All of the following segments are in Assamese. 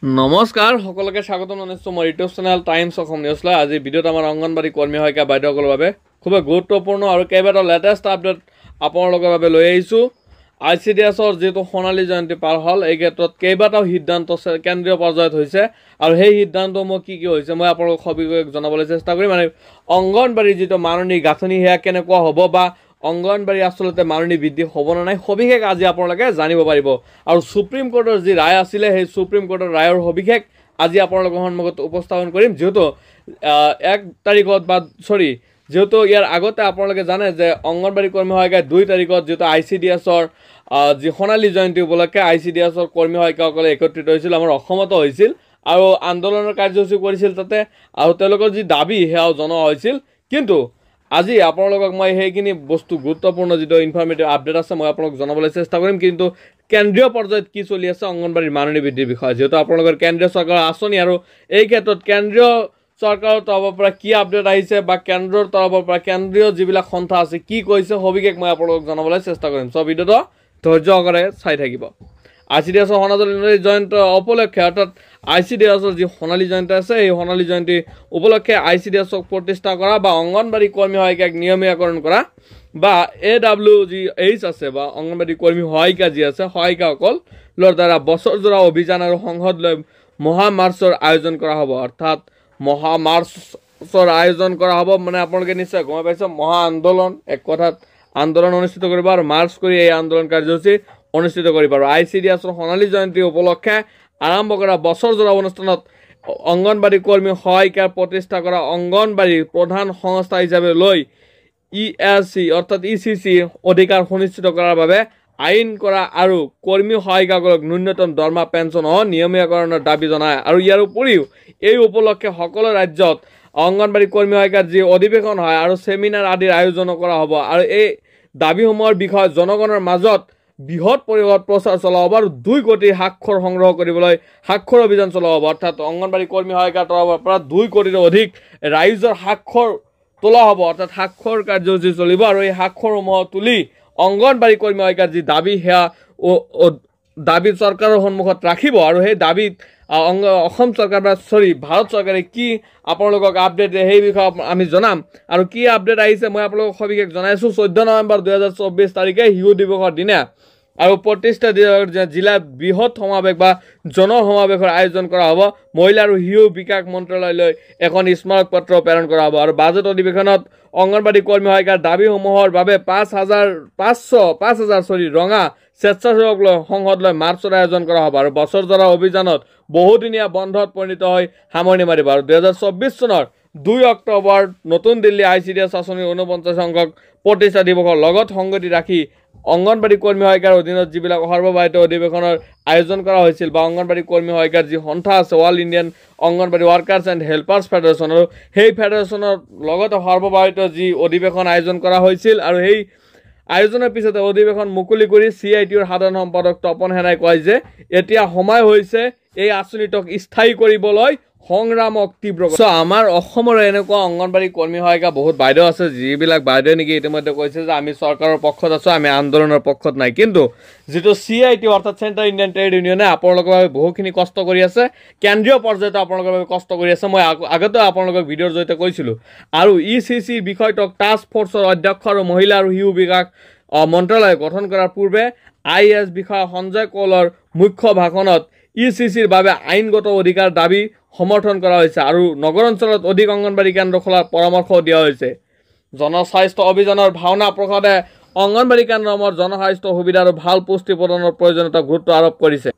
নমস্কাৰ সকলোকে স্বাগতম জনাইছো মোৰ ইউটিউব চেনেল টাইমছ অসম নিউজলৈ। আজি ভিডিঅ'ত আমাৰ অংগনবাড়ী কৰ্মী সহায়িকা বাইদেউসকলৰ বাবে খুব গুৰুত্বপূৰ্ণ আৰু কেইবাটাও লেটেষ্ট আপডেট আপোনালোকৰ বাবে লৈ আহিছোঁ। ICDSৰ যেটো সোণালী জয়ন্তী পাৰ হ'ল, এই ক্ষেত্ৰত কেইবাটাও সিদ্ধান্ত কেন্দ্ৰীয় পৰ্যায়ত হৈছে আৰু সেই সিদ্ধান্তসমূহ কি হৈছে মই আপোনালোকক সবিশেষ জনাবলৈ চেষ্টা কৰিম। মানে অংগনবাড়ীৰ যেটো মাননী গাঁথনি সেয়া কেনেকুৱা হ'ব বা অংগনবাড়ী আসলতে মাননী বৃদ্ধি হ'ব না নাই সবিশেষ আজি আপোনালোকে জানিব পাৰিব। আৰু সুপ্ৰিম কোৰ্টৰ যি ৰায় আছিলে সেই সুপ্ৰিম কোৰ্টৰ ৰায়ৰ সবিশেষ আজি আপোনালোকৰ সন্মুখত উপস্থাপন কৰিম। যেহেতু 1 তাৰিখত বা যেহেতু ইয়াৰ আগতে আপোনালোকে জানে যে অংগনবাড়ী কৰ্মী সহায়িকা 2 তাৰিখত যেহেতু ICDSৰ যি সোণালী জয়ন্তী উপলক্ষে ICDSৰ কৰ্মী সহায়িকাসকলে একত্ৰিত হৈছিল, আমাৰ অসমতো হৈছিল আৰু আন্দোলনৰ কাৰ্যসূচী কৰিছিল তাতে, আৰু তেওঁলোকৰ যি দাবী সেয়াও জনোৱা হৈছিল। কিন্তু আজি আপোনালোকক মই সেইখিনি বস্তু গুৰুত্বপূৰ্ণ যেটো ইনফৰমেটিভ আপডেট আছে মই আপোনালোকক জনাবলৈ চেষ্টা কৰিম। কিন্তু কেন্দ্ৰীয় পৰ্যায়ত কি চলি আছে অংগনবাড়ীৰ মাননী বৃদ্ধিৰ বিষয়ে, যেহেতু আপোনালোকৰ কেন্দ্ৰীয় চৰকাৰৰ আঁচনি আৰু এই ক্ষেত্ৰত কেন্দ্ৰীয় চৰকাৰৰ তৰফৰ পৰা কি আপডেট আহিছে বা কেন্দ্ৰৰ তৰফৰ পৰা কেন্দ্ৰীয় যিবিলাক সন্থা আছে কি কৈছে সবিশেষ মই আপোনালোকক জনাবলৈ চেষ্টা কৰিম। সব ভিডিঅ'টো ধৈৰ্য সহকাৰে চাই থাকিব। ICDSৰ সোণালী জয়ন্তী উপলক্ষে অৰ্থাৎ ICDSৰ যি সোণালী জয়ন্তী আছে এই সোণালী জয়ন্তী উপলক্ষে ICDSক প্ৰতিষ্ঠা কৰা বা অংগনবাড়ী কৰ্মী সহায়িকাক নিয়মীয়াকৰণ কৰা বা AWGH আছে বা অংগনবাড়ী কৰ্মী সহায়িকা যি আছে সহায়িকাসকলৰ দ্বাৰা বছৰজোৰা অভিযান আৰু সংসদ লৈ মহা মাৰ্চৰ আয়োজন কৰা হ'ব। অৰ্থাৎ মহা মাৰ্চৰ আয়োজন কৰা হ'ব মানে আপোনালোকে নিশ্চয় গম পাইছে, মহা আন্দোলন, এক কথাত আন্দোলন অনুষ্ঠিত কৰিব আৰু মাৰ্চ কৰি এই আন্দোলন কাৰ্যসূচী অনুষ্ঠিত কৰিব। আৰু ICDSৰ সোণালী জয়ন্তী উপলক্ষে আৰম্ভ কৰা বছৰজোৰা অনুষ্ঠানত অংগনবাড়ী কৰ্মী সহায়িকাৰ প্ৰতিষ্ঠা কৰা অংগনবাড়ীৰ প্ৰধান সংস্থা হিচাপে লৈ ESC অৰ্থাৎ ECC অধিকাৰ সুনিশ্চিত কৰাৰ বাবে আইন কৰা আৰু কৰ্মী সহায়িকাসকলক ন্যূনতম দৰমহা পেঞ্চন নিয়মীয়াকৰণৰ দাবী জনায়। আৰু ইয়াৰ উপৰিও এই উপলক্ষে সকলো ৰাজ্যত অংগনবাড়ী কৰ্মী সহায়িকাৰ যি অধিৱেশন হয় আৰু চেমিনাৰ আদিৰ আয়োজন কৰা হ'ব আৰু এই দাবীসমূহৰ বিষয়ে জনগণৰ মাজত বৃহৎ পৰিসৰত প্ৰচাৰ চলোৱা হ'ব আৰু 2 কোটি স্বাক্ষৰ সংগ্ৰহ কৰিবলৈ স্বাক্ষৰ অভিযান চলোৱা হ'ব। অৰ্থাৎ অংগনবাড়ী কৰ্মী সহায়িকাৰ তৰফৰ পৰা 2 কোটিৰো অধিক ৰাইজৰ স্বাক্ষৰ তোলা হ'ব, অৰ্থাৎ স্বাক্ষৰ কাৰ্যসূচী চলিব আৰু এই স্বাক্ষৰসমূহ তুলি অংগনবাড়ী কৰ্মী সহায়িকাৰ যি দাবী সেয়া দাবী চৰকাৰৰ সন্মুখত ৰাখিব। আৰু সেই দাবীত অসম চৰকাৰ বা ভাৰত চৰকাৰে কি আপোনালোকক আপডেট সেই বিষয়ে আমি জনাম। আৰু কি আপডেট আহিছে মই আপোনালোকক সবিশেষ জনাইছোঁ। 14 নৱেম্বৰ 2024 তাৰিখে শিশু দিৱসৰ দিনা আৰু 25টা জিলাত বৃহৎ সমাৱেশ বা জনসমাৱেশৰ আয়োজন কৰা হ'ব। মহিলা আৰু শিশু বিকাশ মন্ত্ৰালয়লৈ এখন স্মাৰক পত্ৰ প্ৰেৰণ কৰা হ'ব। আৰু বাজেট অধিৱেশনত অংগনবাড়ী কৰ্মী সহায়িকাৰ দাবীসমূহৰ বাবে 5,000 ৰঙা স্বেচ্ছাসেৱক লৈ সংসদলৈ মাৰ্চৰ আয়োজন কৰা হ'ব। আৰু বছৰজোৰা অভিযানত বহুদিনীয়া বন্ধত পৰিণত হৈ সামৰণি মাৰিব। আৰু 2024 চনৰ 2 অক্টোবৰ নতুন দিল্লী ICDS আঁচনিৰ 49 সংখ্যক প্ৰতিষ্ঠা দিৱসৰ লগত সংগতি ৰাখি অংগনবাড়ী কৰ্মী সহায়িকাৰ অধীনত যিবিলাক সৰ্বভাৰতীয় অধিৱেশনৰ আয়োজন কৰা হৈছিল বা অংগনবাড়ী কৰ্মী সহায়িকাৰ যি সন্থা আছে all Indian Anganwadi workers and helpers federation, আৰু সেই ফেডাৰেশ্যনৰ লগতে সৰ্বভাৰতীয় যি অধিৱেশন আয়োজন কৰা হৈছিল আৰু সেই আয়োজনৰ পিছতে অধিৱেশন মুকলি কৰি CITUৰ সাধাৰণ সম্পাদক তপন সেনাই কয় যে এতিয়া সময় হৈছে এই আঁচনিটোক স্থায়ী কৰিবলৈ সংগ্ৰামক তীব্ৰ। আমাৰ অসমৰ এনেকুৱা অংগনবাড়ী কৰ্মী সহায়িকা বহুত বাইদেউ আছে যিবিলাক বাইদেউ নেকি ইতিমধ্যে কৈছে যে আমি চৰকাৰৰ পক্ষত আছোঁ, আমি আন্দোলনৰ পক্ষত নাই। কিন্তু যেটো CITU অৰ্থাৎ চেণ্ট্ৰেল ইণ্ডিয়ান ট্ৰেড ইউনিয়নে আপোনালোকৰ বাবে বহুখিনি কষ্ট কৰি আছে, কেন্দ্ৰীয় পৰ্যায়তো আপোনালোকৰ বাবে কষ্ট কৰি আছে। মই আগতে আপোনালোকক ভিডিঅ'ৰ জৰিয়তে কৈছিলোঁ। আৰু ECC বিষয়টোক টাস্ক ফ'ৰ্চৰ অধ্যক্ষ আৰু মহিলা আৰু শিশু বিকাশ মন্ত্ৰালয় গঠন কৰাৰ পূৰ্বে IAS বিষয়া সঞ্জয় কৌলৰ মুখ্য ভাষণত ECCৰ বাবে আইনগত অধিকাৰ দাবী সমৰ্থন কৰা হৈছে আৰু নগৰ অঞ্চলত অধিক অংগনবাড়ী কেন্দ্ৰ খোলাৰ পৰামৰ্শ দিয়া হৈছে। জনস্বাস্থ্য অভিযানৰ ভাওনা প্ৰসাদে অংগনবাড়ী কেন্দ্ৰসমূহৰ জনস্বাস্থ্য সুবিধা আৰু ভাল পুষ্টি প্ৰদানৰ প্ৰয়োজনীয়তা গুৰুত্ব আৰোপ কৰিছে।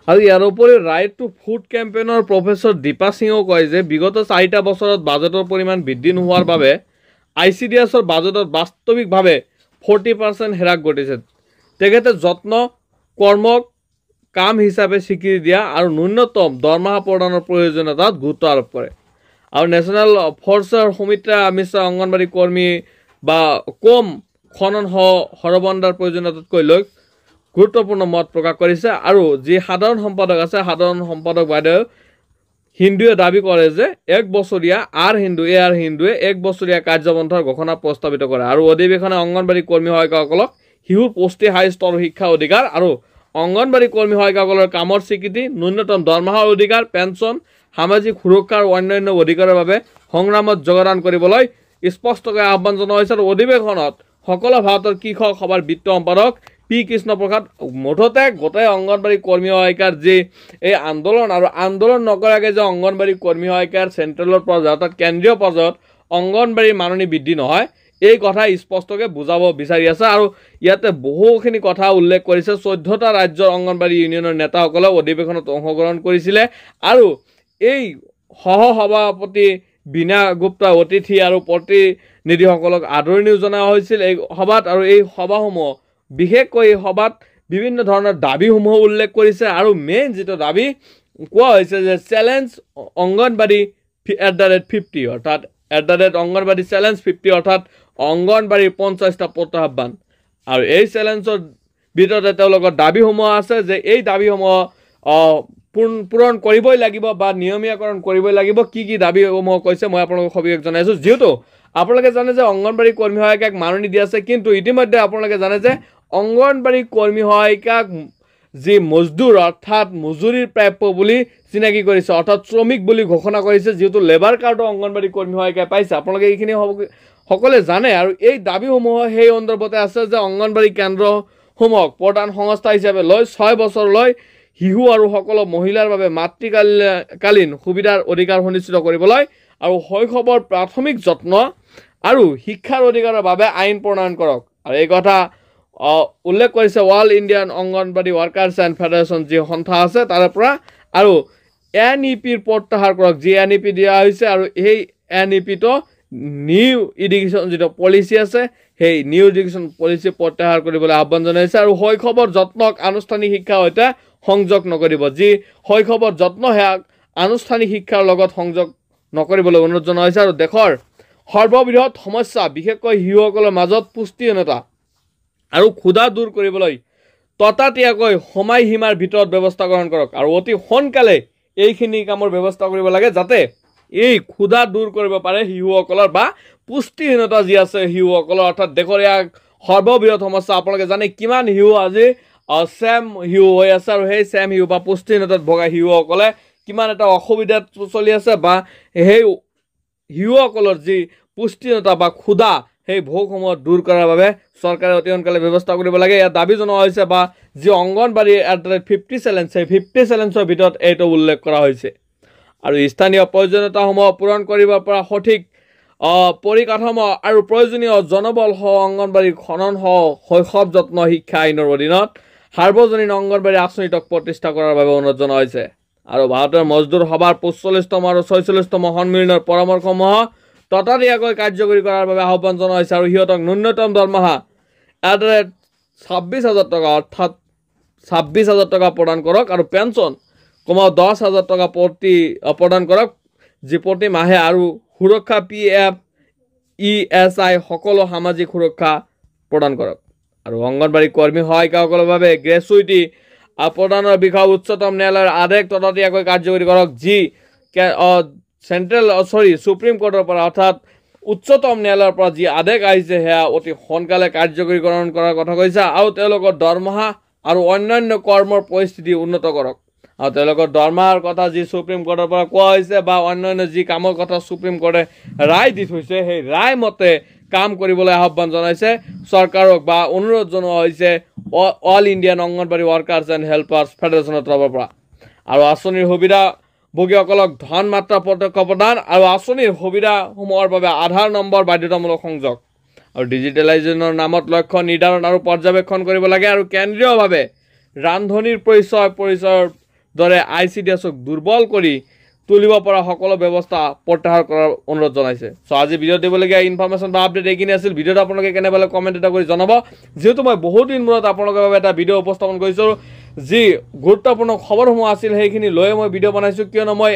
আৰু ইয়াৰ উপৰিও ৰাইট টু ফুড কেম্পেইনৰ প্ৰফেচৰ দীপা সিঙেও কয় যে বিগত 4টা বছৰত বাজেটৰ পৰিমাণ বৃদ্ধি নোহোৱাৰ বাবে ICDSৰ বাজেটত বাস্তৱিকভাৱে 40% হ্ৰাস ঘটিছে। তেখেতে যত্ন কৰ্মক কাম হিচাপে স্বীকৃতি দিয়া আৰু ন্যূনতম দৰমহা প্ৰদানৰ প্ৰয়োজনীয়তাত গুৰুত্ব আৰোপ কৰে। আৰু নেশ্যনেল ফ'ৰ্চৰ সুমিত্ৰা মিশ্ৰা অংগনবাড়ী কৰ্মী বা কম খনন হৰবন্দাৰ প্ৰয়োজনীয়তাতকৈ লৈ গুৰুত্বপূৰ্ণ মত প্ৰকাশ কৰিছে। আৰু যি সাধাৰণ সম্পাদক আছে সাধাৰণ সম্পাদক বাইদেউ হিন্দুৱে দাবী কৰে যে 1 বছৰীয়া হিন্দুৱে 1 বছৰীয়া কাৰ্যপন্থাৰ ঘোষণা প্ৰস্তাৱিত কৰে। আৰু অধিৱেশনে অংগনবাড়ী কৰ্মী সহায়িকাসকলক শিশুৰ পুষ্টি স্বাস্থ্য আৰু শিক্ষা অধিকাৰ আৰু অংগনবাড়ী কৰ্মী সহায়িকাসকলৰ কামৰ স্বীকৃতি, ন্যূনতম দৰমহাৰ অধিকাৰ, পেঞ্চন, সামাজিক সুৰক্ষা আৰু অন্যান্য অধিকাৰৰ বাবে সংগ্ৰামত যোগদান কৰিবলৈ স্পষ্টকৈ আহ্বান জনোৱা হৈছে। আৰু অধিৱেশনত সকলো ভাৰতৰ কৃষক সভাৰ বিত্ত সম্পাদক পি কৃষ্ণ প্ৰসাদ মুঠতে গোটেই অংগনবাড়ী কৰ্মী সহায়িকাৰ যি এই আন্দোলন আৰু আন্দোলন নকৰাকৈ যে অংগনবাড়ী কৰ্মী সহায়িকাৰ চেণ্ট্ৰেলৰ পৰ্যায়ত অৰ্থাৎ কেন্দ্ৰীয় পৰ্যায়ত অংগনবাড়ীৰ মাননি বৃদ্ধি নহয়, এই কথা স্পষ্টকৈ বুজাব বিচাৰি আছে। আৰু ইয়াতে বহুখিনি কথা উল্লেখ কৰিছে। 14টা ৰাজ্যৰ অংগনবাড়ী ইউনিয়নৰ নেতাসকলে অধিৱেশনত অংশগ্ৰহণ কৰিছিলে আৰু এই সভাপতি বীণা গুপ্তা অতিথি আৰু প্ৰতিনিধিসকলক আদৰণিও জনোৱা হৈছিল এই সভাত। আৰু এই সভাসমূহ বিশেষকৈ এই সভাত বিভিন্ন ধৰণৰ দাবীসমূহ উল্লেখ কৰিছে আৰু মেইন যিটো দাবী কোৱা হৈছে যে চেলেঞ্জ অংগনবাড়ী @50 অৰ্থাৎ অংগনবাড়ী চেলেঞ্জ 50 অৰ্থাৎ অংগনবাড়ীৰ 50টা প্ৰত্যাহ্বান। আৰু এই চেলেঞ্জৰ ভিতৰতে তেওঁলোকৰ দাবীসমূহ আছে যে এই দাবীসমূহ পূৰণ কৰিবই লাগিব বা নিয়মীয়াকৰণ কৰিবই লাগিব। কি কি দাবীসমূহ কৈছে মই আপোনালোকক সবিশেষ জনাইছোঁ। যিহেতু আপোনালোকে জানে যে অংগনবাড়ী কৰ্মী সহায়িকাক মাননি দিয়া আছে, কিন্তু ইতিমধ্যে আপোনালোকে জানে যে অংগনবাড়ী কৰ্মী সহায়িকাক যি মজদুৰ অৰ্থাৎ মজুৰিৰ প্ৰাপ্য বুলি চিনাকি কৰিছে, অৰ্থাৎ শ্ৰমিক বুলি ঘোষণা কৰিছে। যিহেতু লেবাৰ কাৰ্ডো অংগনবাড়ী কৰ্মী সহায়িকাই পাইছে, আপোনালোকে এইখিনি সকলোৱে জানে। আৰু এই দাবীসমূহ সেই সন্দৰ্ভতে আছে যে অংগনবাড়ী কেন্দ্ৰসমূহক প্ৰধান সংস্থা হিচাপে লৈ 6 বছৰলৈ শিশু আৰু সকলো মহিলাৰ বাবে মাতৃকালীন সুবিধাৰ অধিকাৰ সুনিশ্চিত কৰিবলৈ আৰু শৈশৱৰ প্ৰাথমিক যত্ন আৰু শিক্ষাৰ অধিকাৰৰ বাবে আইন প্ৰণয়ন কৰক। আৰু এই কথা উল্লেখ কৰিছে world Indian Anganwadi workers and federation যি সন্থা আছে তাৰে পৰা। আৰু NEPৰ প্ৰত্যাহাৰ কৰক, যি NEP দিয়া হৈছে। আৰু সেই NEPটো নিউ এডুকেশ্যন যিটো পলিচি আছে সেই নিউ এডুকেশ্যন পলিচি প্ৰত্যাহাৰ কৰিবলৈ আহ্বান জনাইছে। আৰু শৈশৱৰ যত্নক আনুষ্ঠানিক শিক্ষাৰ সৈতে সংযোগ নকৰিব, যি শৈশৱৰ যত্ন সেয়াক আনুষ্ঠানিক শিক্ষাৰ লগত সংযোগ নকৰিবলৈ অনুৰোধ জনোৱা হৈছে। আৰু দেশৰ সৰ্ববৃহৎ সমস্যা বিশেষকৈ শিশুসকলৰ মাজত পুষ্টিহীনতা আৰু ক্ষুধা দূৰ কৰিবলৈ ততাতৈয়াকৈ সময়সীমাৰ ভিতৰত ব্যৱস্থা গ্ৰহণ কৰক। আৰু অতি সোনকালে এইখিনি কামৰ ব্যৱস্থা কৰিব লাগে যাতে এই ক্ষুধা দূৰ কৰিব পাৰে শিশুসকলৰ বা পুষ্টিহীনতা যি আছে শিশুসকলৰ, অৰ্থাৎ দেশৰ ইয়াক সৰ্ববৃহৎ সমস্যা। আপোনালোকে জানে কিমান শিশু আজি চেম শিশু হৈ আছে আৰু সেই চেম শিশু বা পুষ্টিহীনতাত ভগা শিশুসকলে কিমান এটা অসুবিধাত চলি আছে বা সেই শিশুসকলৰ যি পুষ্টিহীনতা বা ক্ষুধা সেই ভোগসমূহ দূৰ কৰাৰ বাবে চৰকাৰে অতি সোনকালে ব্যৱস্থা কৰিব লাগে। ইয়াত দাবী জনোৱা হৈছে বা যি অংগনবাড়ী @50 চেলেঞ্জ সেই 50 চেলেঞ্জৰ ভিতৰত এইটো উল্লেখ কৰা হৈছে। আৰু স্থানীয় প্ৰয়োজনীয়তাসমূহ পূৰণ কৰিব পৰা সঠিক পৰিকাঠামো আৰু প্ৰয়োজনীয় জনবল সহ অংগনবাড়ী খনন সহ শৈশৱ যত্ন শিক্ষা আইনৰ অধীনত সাৰ্বজনীন অংগনবাড়ী আঁচনিটোক প্ৰতিষ্ঠা কৰাৰ বাবে অনুৰোধ জনোৱা হৈছে। আৰু ভাৰতৰ মজদুৰ সভাৰ 45তম আৰু 46তম সন্মিলনৰ পৰামৰ্শসমূহ ততাতৈয়াকৈ কাৰ্যকৰী কৰাৰ বাবে আহ্বান জনোৱা হৈছে। আৰু সিহঁতক ন্যূনতম দৰমহা 26,000 টকা অৰ্থাৎ 26,000 টকা প্ৰদান কৰক। আৰু পেঞ্চন কমেও 10,000 টকা প্ৰদান কৰক, যি প্ৰতি মাহে। আৰু সুৰক্ষা PF ESI সকলো সামাজিক সুৰক্ষা প্ৰদান কৰক। আৰু অংগনবাড়ী কৰ্মী সহায়িকাসকলৰ বাবে গ্ৰেচুইটি প্ৰদানৰ বিষয়ে উচ্চতম ন্যায়ালয়ৰ আদেশ ততাতৈয়াকৈ কাৰ্যকৰী কৰক, যি সুপ্ৰিম কোৰ্টৰ পৰা অৰ্থাৎ উচ্চতম ন্যায়ালয়ৰ পৰা যি আদেশ আহিছে সেয়া অতি সোনকালে কাৰ্যকৰীকৰণ কৰাৰ কথা কৈছে। আৰু তেওঁলোকৰ দৰমহা আৰু অন্যান্য কৰ্মৰ পৰিস্থিতি উন্নত কৰক। আৰু তেওঁলোকৰ দৰমহাৰ কথা যি সুপ্ৰিম কোৰ্টৰ পৰা কোৱা হৈছে বা অন্যান্য যি কামৰ কথা সুপ্ৰিম কোৰ্টে ৰায় দি থৈছে সেই ৰায় মতে কাম কৰিবলৈ আহ্বান জনাইছে চৰকাৰক বা অনুৰোধ জনোৱা হৈছে all Indian Anganwadi workers and helpers ফেডাৰেশ্যনৰ তৰফৰ পৰা। আৰু আঁচনিৰ সুবিধাভোগীসকলক ধন মাত্ৰা প্ৰত্যক্ষ প্ৰদান আৰু আঁচনিৰ সুবিধাসমূহৰ বাবে আধাৰ নম্বৰ বাধ্যতামূলক সংযোগ আৰু ডিজিটেলাইজেশ্যনৰ নামত লক্ষ্য নিৰ্ধাৰণ আৰু পৰ্যবেক্ষণ কৰিব লাগে। আৰু কেন্দ্ৰীয়ভাৱে ৰান্ধনিৰ পৰিচয়ৰ দৰে ICDSক দুৰ্বল কৰি তুলিব পৰা সকলো ব্যৱস্থা প্ৰত্যাহাৰ কৰাৰ অনুৰোধ জনাইছে। সো আজি ভিডিঅ'ত দিবলগীয়া ইনফৰমেশ্যন বা আপডেট এইখিনি আছিল। ভিডিঅ'ত আপোনালোকে কেনে পালে কমেণ্ট এটা কৰি জনাব। যিহেতু মই বহুত দিন মূৰত আপোনালোকৰ বাবে এটা ভিডিঅ' উপস্থাপন কৰিছোঁ, যি গুৰুত্বপূৰ্ণ খবৰসমূহ আছিল সেইখিনি লৈয়ে মই ভিডিঅ' বনাইছোঁ, কিয়নো মই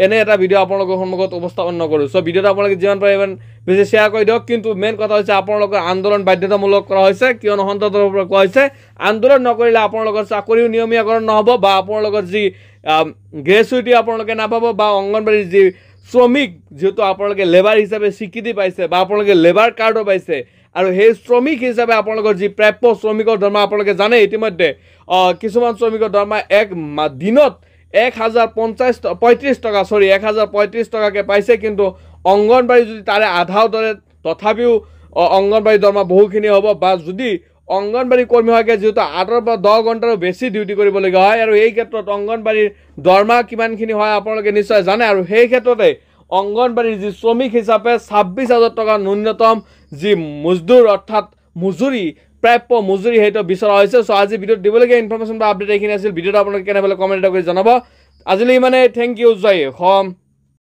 এনে এটা ভিডিঅ' আপোনালোকৰ সন্মুখত উপস্থাপন নকৰোঁ। চ' ভিডিঅ'টো আপোনালোকে যিমান পাৰে ইমান বেছি শ্বেয়াৰ কৰি দিয়ক। কিন্তু মেইন কথা হৈছে আপোনালোকৰ আন্দোলন বাধ্যতামূলক কৰা হৈছে, কিয়নো সন্থাৰ তৰফৰ পৰা কোৱা হৈছে আন্দোলন নকৰিলে আপোনালোকৰ চাকৰিও নিয়মীয়াকৰণ নহ'ব বা আপোনালোকৰ যি গ্ৰেচুইটি আপোনালোকে নাপাব বা অংগনবাড়ীৰ যি শ্ৰমিক যিহেতু আপোনালোকে লেবাৰ হিচাপে স্বীকৃতি পাইছে বা আপোনালোকে লেবাৰ কাৰ্ডো পাইছে আৰু সেই শ্ৰমিক হিচাপে আপোনালোকৰ যি প্ৰাপ্য শ্ৰমিকৰ দৰমহা আপোনালোকে জানে ইতিমধ্যে কিছুমান শ্ৰমিকৰ দৰমহা এক দিনত 1035 টকা 1035 টকাকৈ পাইছে কিন্তু অংগনবাড়ী যদি তাৰে আধাও ধৰে তথাপিও অংগনবাড়ী দৰমহা বহুখিনি হ'ব বা যদি অংগনবাড়ী কৰ্মী হয়কে যেহেতু 8 পৰা 10 ঘণ্টাৰো বেছি ডিউটি কৰিবলগীয়া হয় আৰু এই ক্ষেত্ৰত অংগনবাড়ীৰ দৰমহা কিমানখিনি হয় আপোনালোকে নিশ্চয় জানে আৰু সেই ক্ষেত্ৰতে অংগনবাড়ীৰ যি শ্ৰমিক হিচাপে 26,000 টকা ন্যূনতম যি মজদুৰ অৰ্থাৎ মজুৰি প্ৰাপ্য মজুৰি সেইটো বিচৰা হৈছে সো আজি ভিডিঅ'ত দিবলগীয়া ইনফৰমেশ্যন বা আপডেট এইখিনি আছিল ভিডিঅ'টো আপোনালোকে কেনে পালে কমেণ্ট কৰি জনাব আজিলৈ মানে থ্যাংক ইউ জয় অসম